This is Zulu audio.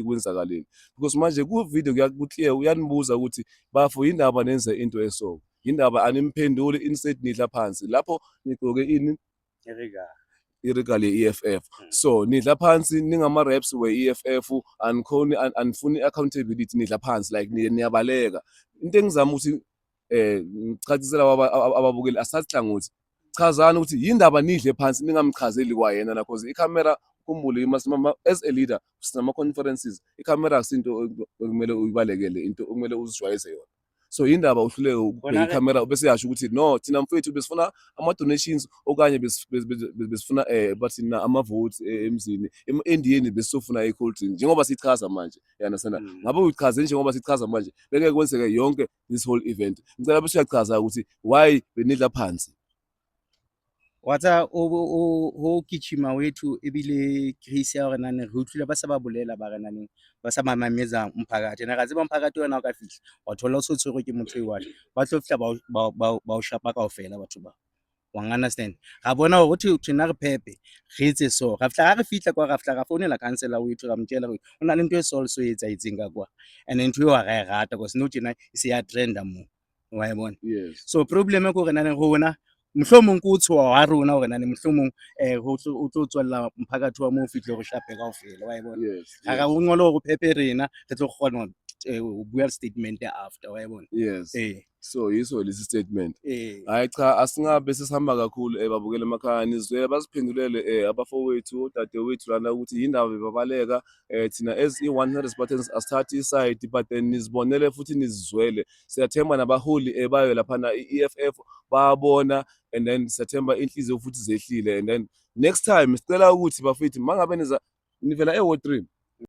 kwenzakaleni, because manje ku-video ku-clear uyanibuza ukuthi bafo yindaba nenze into eso, yindaba animphenduli instead nidla phansi lapho nigcoke ini i-regal ye-EFF. So nidla phansi ningama-reps we-EFF, anifuni accountability, nidla phansi like niyabaleka. Into engizama ukuthi ngichazisela ababukeli asathi hlangothi, chazani ukuthi yindaba nidle phansi ningamchazeli kwayena na, because ikhamera khumbule as a leader sinama-conferences, ikhamera akusinto ekumele uyibalekele, into okumele uzijwayeze yona. So yindaba uhluleke ukubheka ikhamera bese yasho ukuthi no thina mfethu besifuna ama-donations okanye besifuna bathina ama-votes emzini endiyeni besizofuna i-cold drink njengoba sichaza manje, you understand? Ngabe uyichaze njengoba sichaza manje beke kwenzeke yonke this whole event. Ngicela bese uyachaza ukuthi why benidla phansi. Watsa o kitchima wethu ebile Chris ya rena ne re utlwile ba sa ba bolela ba rena ne ba sa mamameza umphakathi na ga tseba umphakathi wena o ka fihla wa thola o so tshwere ke motho e wale ba tlo fihla ba o shapa kaofela batho ba wa understand ga bona go thi tsena re pepe re etse so ga fihla ga re fihla kwa ga fihla ga founela councilor wethu ga mtshela gore o na le ntwe so so etsa itseng ka kwa and ntwe wa ga e rata because no tsena se ya trenda mo wa e bona. Yes. So problem e go rena ne gona mohlomong ke o tshoa wa rona gore na ne mohlomong o tlo tswella mphakathi wa mo o fihle go shape kaofela wa e bona. Yes. Ga go ngolo go pepe rena re tlo gona o bua statement after wa e bona. Yes. So yiso lesi statement. Hayi cha asingabe sesihamba kakhulu babukela emakhaya nizwe basiphendulele abafowethu odadewethu lana ukuthi yindaba bebabaleka thina as i-100 Spartans asithatha iside but then nizibonele futhi nizizwele. Siyathemba nabaholi bayo lapha na i-EFF bayabona and then siyathemba inhliziyo futhi zehlile and then next time sicela ukuthi bafethu mangabe nivela e-Ward 3